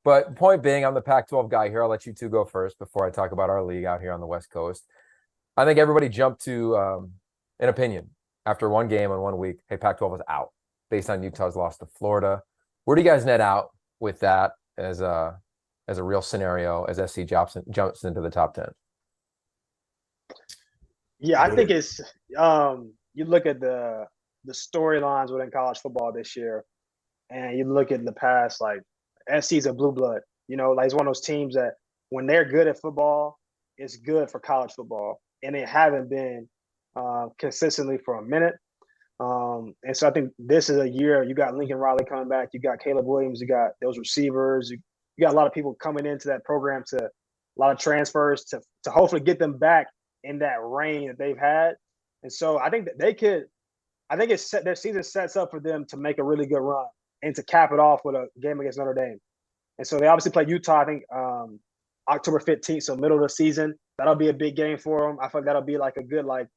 But point being, I'm the Pac-12 guy here. I'll let you two go first before I talk about our league out here on the West Coast. I think everybody jumped to an opinion after one game and 1 week. Hey, Pac-12 is out based on Utah's loss to Florida. Where do you guys net out with that as a real scenario as SC jumps into the top 10? Yeah, I think it's you look at the storylines within college football this year, and you look at the past, like SC's a blue blood. Like it's one of those teams that when they're good at football, it's good for college football, and they haven't been consistently for a minute. And so I think this is a year. You got Lincoln Riley coming back. You got Caleb Williams. You got those receivers. You got a lot of people coming into that program a lot of transfers to hopefully get them back in that reign that they've had. And so I think that they could. I think their season sets up for them to make a really good run and to cap it off with a game against Notre Dame. And so they obviously play Utah, I think, October 15th, so middle of the season. That'll be a big game for them. I feel like that'll be like a good like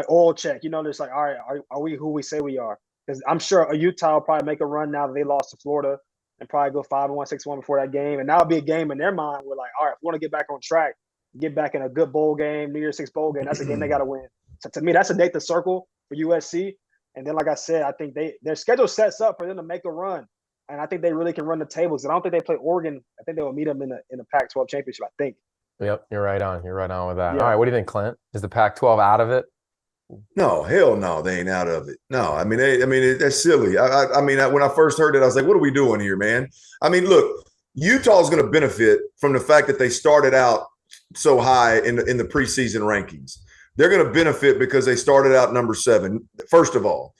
oil check. Just like, all right, are we who we say we are? Because I'm sure Utah will probably make a run now that they lost to Florida and probably go 5-1, 6-1 before that game. And that'll be a game in their mind where, like, all right, if we want to get back on track, get back in a good bowl game, New Year's Six bowl game, that's a game they got to win. So to me, that's a date to circle for USC. And then, like I said, I think their schedule sets up for them to make a run. And I think they really can run the tables. And I don't think they play Oregon. I think they will meet them in the Pac-12 championship, I think. Yep, you're right on. You're right on with that. Yeah. All right, what do you think, Clint? Is the Pac-12 out of it? No, hell no, they ain't out of it. No, I mean, that's silly. I mean, when I first heard it, I was like, what are we doing here, man? I mean, look, Utah's going to benefit from the fact that they started out so high in the preseason rankings. They're going to benefit because they started out number 7, first of all.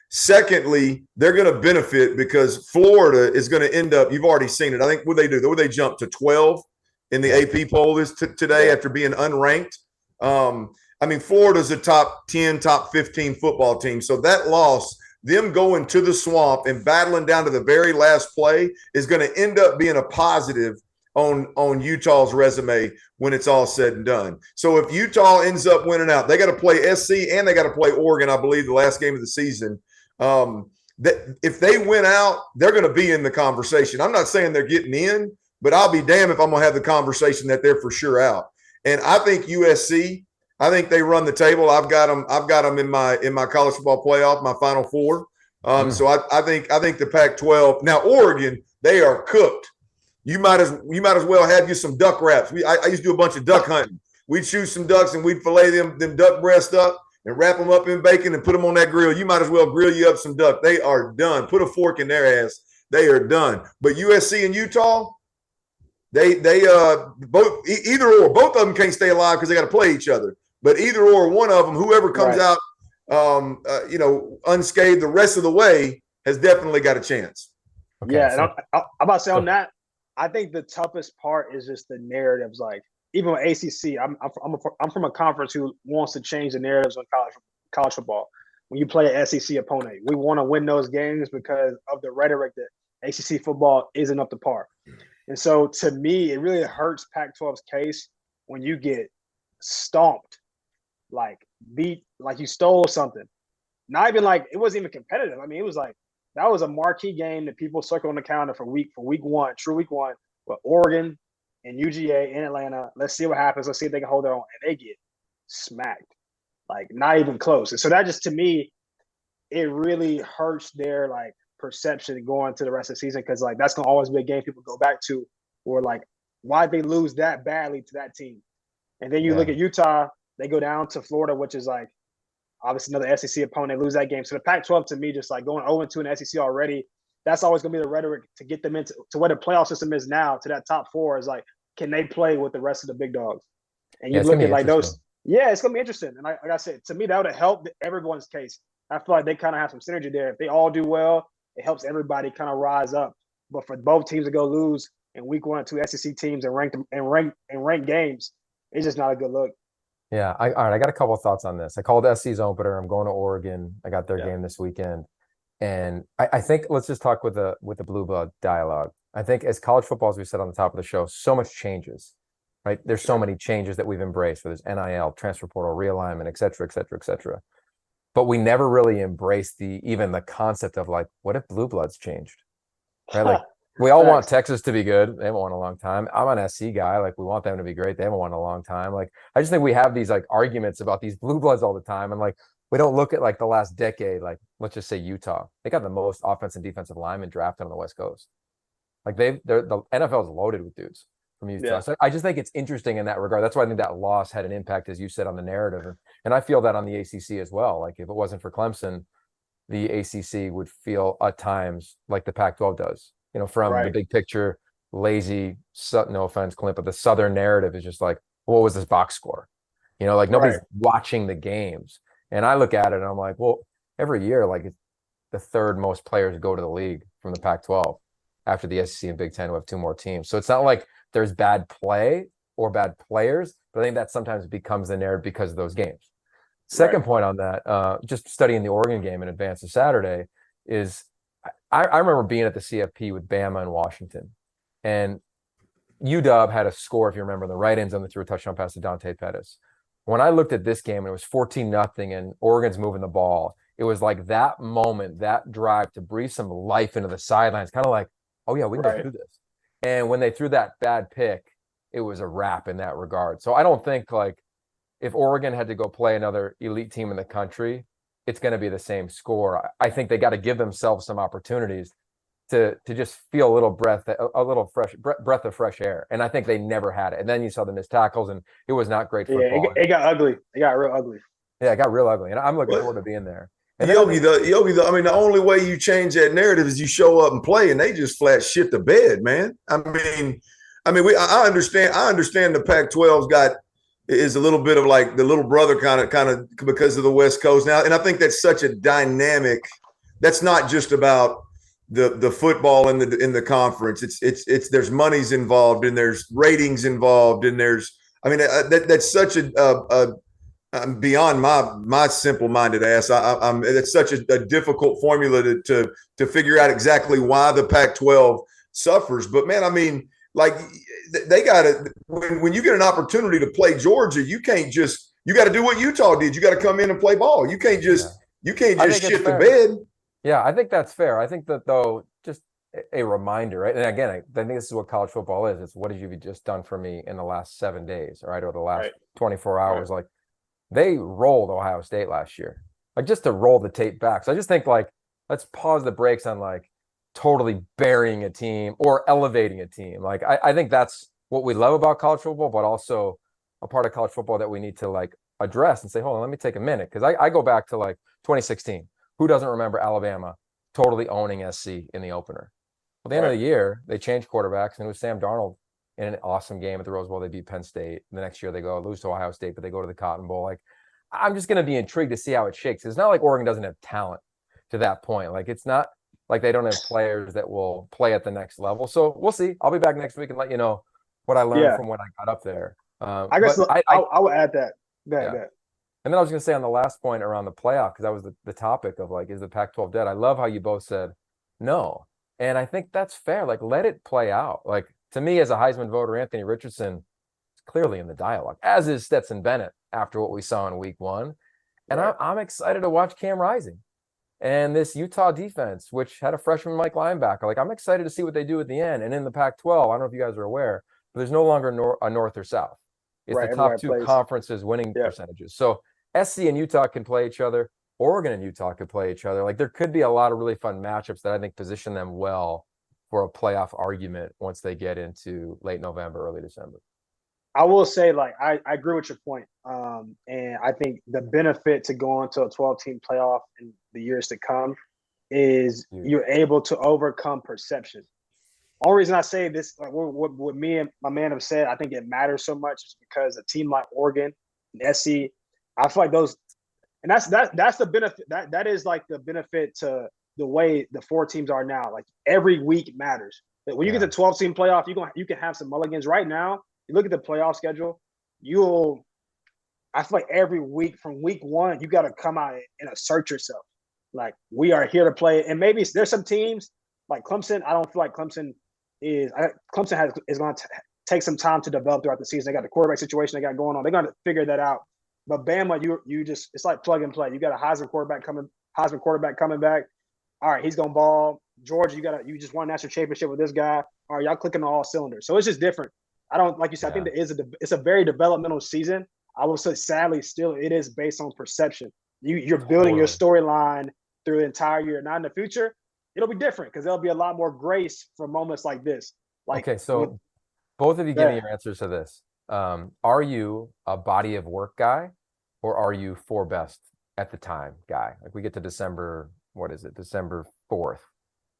Secondly, they're going to benefit because Florida is going to end up, you've already seen it. I think what they jump to 12 in the AP poll today after being unranked. I mean, Florida's a top 10, top 15 football team. So that loss, them going to the swamp and battling down to the very last play is going to end up being a positive on Utah's resume when it's all said and done. So if Utah ends up winning out, they got to play SC and they got to play Oregon, I believe, the last game of the season. If they win out, they're going to be in the conversation. I'm not saying they're getting in, but I'll be damned if I'm going to have the conversation that they're for sure out. And I think USC, I think they run the table. I've got them in my college football playoff, my Final Four. So I think the Pac-12. Now Oregon, they are cooked. You might as well have you some duck wraps. I used to do a bunch of duck hunting. We'd shoot some ducks and we'd fillet them duck breasts up and wrap them up in bacon and put them on that grill. You might as well grill you up some duck. They are done. Put a fork in their ass. They are done. But USC and Utah, they both either or. Both of them can't stay alive because they got to play each other. But either or, one of them, whoever comes out, unscathed the rest of the way, has definitely got a chance. Okay, yeah, so, and I'm about to say on that, I think the toughest part is just the narratives. Like even with ACC, I'm from a conference who wants to change the narratives on college football. When you play an SEC opponent, we want to win those games because of the rhetoric that ACC football isn't up to par. And so to me, it really hurts Pac-12's case when you get stomped, like beat, like you stole something. Not even like it wasn't even competitive. I mean, it was like that was a marquee game that people circle on the calendar for week one, true week one, with Oregon and UGA in Atlanta. Let's see what happens. Let's see if they can hold their own. And they get smacked, like not even close. And so that just, to me, it really hurts their like perception going to the rest of the season, because like that's gonna always be a game people go back to, or like why'd they lose that badly to that team. And then you look at Utah, they go down to Florida, which is like obviously another SEC opponent, lose that game. So the Pac-12 to me, just like going 0-2 in the SEC already, that's always going to be the rhetoric to get them into where the playoff system is now, to that top 4 is like, can they play with the rest of the big dogs? And you look at like those, it's going to be interesting. And like I said, to me, that would have helped everyone's case. I feel like they kind of have some synergy there. If they all do well, it helps everybody kind of rise up. But for both teams to go lose in week 1 or 2 SEC teams and rank games, it's just not a good look. Yeah. All right. I got a couple of thoughts on this. I called SC's opener. I'm going to Oregon. I got their game this weekend. And I think let's just talk with the blue blood dialogue. I think as college football, as we said on the top of the show, so much changes, right? There's so many changes that we've embraced, whether it's NIL, transfer portal, realignment, et cetera, et cetera, et cetera. But we never really embraced even the concept of like, what if blue bloods changed? Right? Like We all want Facts. Texas to be good. They haven't won in a long time. I'm an SC guy. Like, we want them to be great. They haven't won in a long time. Like, I just think we have these like arguments about these blue bloods all the time. And like, we don't look at like the last decade. Like, let's just say Utah. They got the most offensive and defensive linemen drafted on the West Coast. Like, the NFL is loaded with dudes from Utah. Yeah. So I just think it's interesting in that regard. That's why I think that loss had an impact, as you said, on the narrative. And I feel that on the ACC as well. Like, if it wasn't for Clemson, the ACC would feel at times like the Pac-12 does. From the Right. big picture, lazy, no offense, Clint, but the Southern narrative is just like, what was this box score? Like nobody's watching the games. And I look at it and I'm like, well, every year, like the third most players go to the league from the Pac-12 after the SEC and Big Ten, who have two more teams. So it's not like there's bad play or bad players, but I think that sometimes becomes the narrative because of those games. Second point on that, just studying the Oregon game in advance of Saturday, is I remember being at the CFP with Bama and Washington, and UW had a score, if you remember, in the right end zone that threw a touchdown pass to Dante Pettis. When I looked at this game and it was 14-0 and Oregon's moving the ball, it was like that moment, that drive to breathe some life into the sidelines, kind of like, oh yeah, we can do this. And when they threw that bad pick, it was a wrap in that regard. So I don't think like if Oregon had to go play another elite team in the country, it's going to be the same score. I think they got to give themselves some opportunities to just feel a little breath of fresh air. And I think they never had it. And then you saw the missed tackles, and it was not great football. Yeah, it got ugly. It got real ugly. Yeah, it got real ugly. And I'm looking forward to being there. And Yogi, the only way you change that narrative is you show up and play, and they just flat shit the bed, man. I understand the Pac-12's is a little bit of like the little brother kind of because of the West Coast now, and I think that's such a dynamic. That's not just about the football in the conference. It's there's monies involved, and there's ratings involved, and that's such a beyond my simple-minded ass. It's such a difficult formula to figure out exactly why the Pac-12 suffers. But man, like they got to when you get an opportunity to play Georgia, you got to do what Utah did. You got to come in and play ball. You can't just shit the bed. Yeah, I think that's fair. I think that though, just a reminder, right? And again, I think this is what college football is. It's what have you just done for me in the last 7 days, right? Or the last 24 hours. Like they rolled Ohio State last year. Like just to roll the tape back. So I just think like, let's pause the brakes on like totally burying a team or elevating a team. Like I think that's what we love about college football, but also a part of college football that we need to like address and say, hold on, let me take a minute. Cause I go back to like 2016. Who doesn't remember Alabama totally owning SC in the opener? Well, at the end of the year, they changed quarterbacks, and it was Sam Darnold in an awesome game at the Rose Bowl. They beat Penn State. The next year, they lose to Ohio State, but they go to the Cotton Bowl. Like, I'm just going to be intrigued to see how it shakes. It's not like Oregon doesn't have talent to that point. Like, it's not like they don't have players that will play at the next level. So we'll see. I'll be back next week and let you know what I learned from when I got up there. I guess I would add that. Go ahead. And then I was going to say on the last point around the playoff, because that was the topic of like, is the Pac-12 dead? I love how you both said no. And I think that's fair. Like, let it play out. Like, to me, as a Heisman voter, Anthony Richardson is clearly in the dialogue, as is Stetson Bennett after what we saw in week 1. And I'm excited to watch Cam Rising and this Utah defense, which had a freshman Mike linebacker. Like, I'm excited to see what they do at the end. And in the Pac-12, I don't know if you guys are aware, but there's no longer a North or South. It's the top two conferences winning percentages. So SC and Utah can play each other. Oregon and Utah could play each other. Like, there could be a lot of really fun matchups that I think position them well for a playoff argument once they get into late November, early December. I will say, like, I agree with your point. And I think the benefit to going to a 12-team playoff in the years to come is you're able to overcome perception. Only reason I say this, like what me and my man have said, I think it matters so much is because a team like Oregon and SC, I feel like those, and that's the benefit. That is like the benefit to the way the 4 teams are now. Like every week matters. But when you get to 12-team playoff, you can have some mulligans. Right now, you look at the playoff schedule, I feel like every week from week 1, you got to come out and assert yourself. Like, we are here to play. And maybe there's some teams like Clemson. I don't feel like Clemson is going to take some time to develop throughout the season. They got the quarterback situation they got going on. They're going to figure that out. But Bama, you just, it's like plug and play. You got a Heisman quarterback coming back. All right, he's going to ball. Georgia, you just won a national championship with this guy, or y'all clicking on all cylinders. So it's just different. I don't like you said. I think it's a very developmental season. I will say, sadly, still it is based on perception. You're building your storyline through the entire year. Now in the future, it'll be different because there'll be a lot more grace for moments like this. Okay, so both of you give me your answers to this. Are you a body of work guy, or are you for best at the time guy? Like we get to December, what is it? December 4th.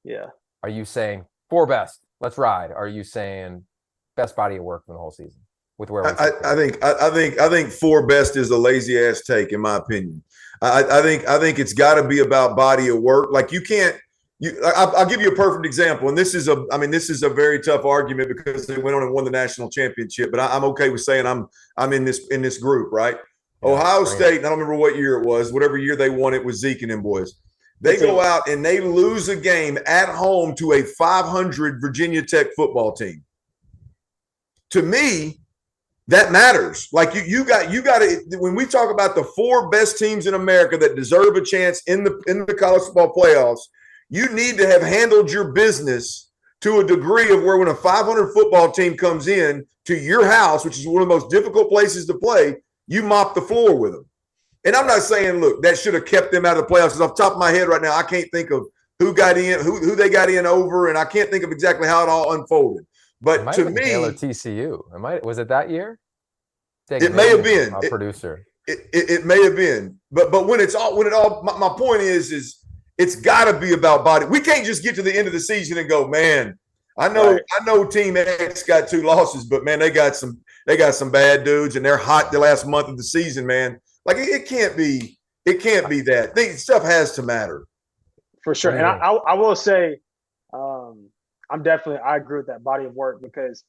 Yeah. Are you saying for best, let's ride? Are you saying best body of work from the whole season? With where I think for best is a lazy ass take, in my opinion. I think it's got to be about body of work. Like you can't. I'll give you a perfect example, and this is a very tough argument because they went on and won the national championship. But I'm okay with saying I'm in this group, right? Yeah, Ohio State, and I don't remember what year it was. Whatever year they won it with Zeke and them boys. They go out and they lose a game at home to a 500 Virginia Tech football team. To me, that matters. Like you got to, when we talk about the 4 best teams in America that deserve a chance in the college football playoffs, you need to have handled your business to a degree of where when a 500 football team comes in to your house, which is one of the most difficult places to play, you mop the floor with them. And I'm not saying, look, that should have kept them out of the playoffs, because off the top of my head right now, I can't think of who got in, who they got in over, and I can't think of exactly how it all unfolded. But to me, Baylor TCU. Was it that year? It may have been our producer. It may have been, but when my point is it's got to be about body. We can't just get to the end of the season and go, man, I know Team X got 2 losses, but man, they got some bad dudes and they're hot the last month of the season, man. Like it can't be that. Stuff has to matter. For sure. And I will say, I agree with that body of work, because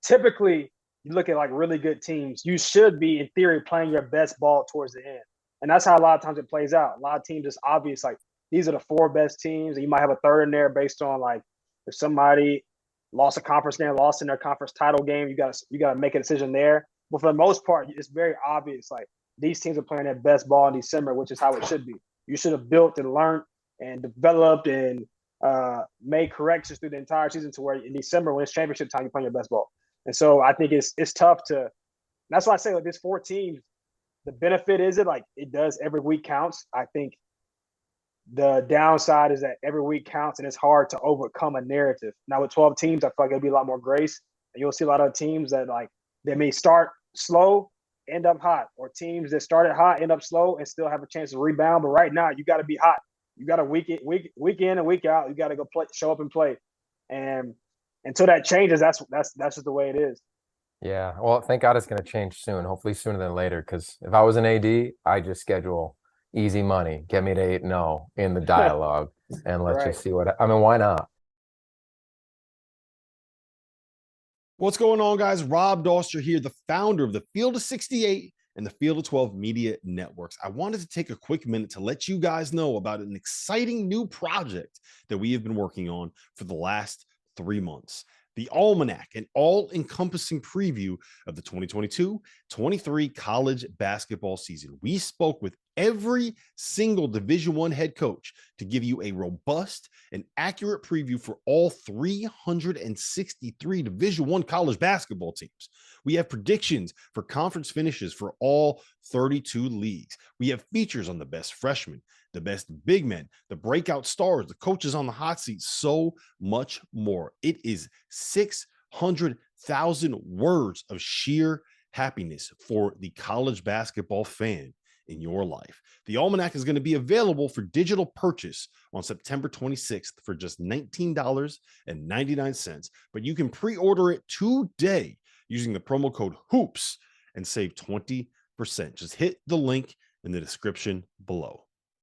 typically you look at like really good teams, you should be in theory playing your best ball towards the end. And that's how a lot of times it plays out. A lot of teams, it's obvious, like these are the 4 best teams, and you might have a third in there based on like if somebody lost a conference game, lost in their conference title game, you gotta make a decision there. But for the most part, it's very obvious, like these teams are playing their best ball in December, which is how it should be. You should have built and learned and developed and made corrections through the entire season to where in December, when it's championship time, you're playing your best ball. And so I think it's tough to. That's why I say, like, this 4 teams, the benefit is it does every week counts. I think the downside is that every week counts, and it's hard to overcome a narrative. Now with 12 teams, I feel like there'll be a lot more grace, and you'll see a lot of teams that they may start slow, end up hot, or teams that started hot end up slow and still have a chance to rebound. But right now, you got to be hot. You got to week in and week out. You got to go play, show up and play, and until that changes, that's just the way it is. Yeah, well, thank God it's going to change soon. Hopefully sooner than later. Because if I was an AD, I just schedule easy money, get me to 8-0 in the dialogue, and let's just see what. I mean, why not? What's going on, guys? Rob Doster here, the founder of the Field of 68 and the Field of 12 Media Networks. I wanted to take a quick minute to let you guys know about an exciting new project that we have been working on for the last 3 months. The Almanac, an all-encompassing preview of the 2022-23 college basketball season. We spoke with every single Division I head coach to give you a robust and accurate preview for all 363 Division I college basketball teams. We have predictions for conference finishes for all 32 leagues. We have features on the best freshmen, the best big men, the breakout stars, the coaches on the hot seat, so much more. It is 600,000 words of sheer happiness for the college basketball fan in your life. The Almanac is going to be available for digital purchase on September 26th for just $19.99, but you can pre-order it today using the promo code HOOPS and save 20%. Just hit the link in the description below.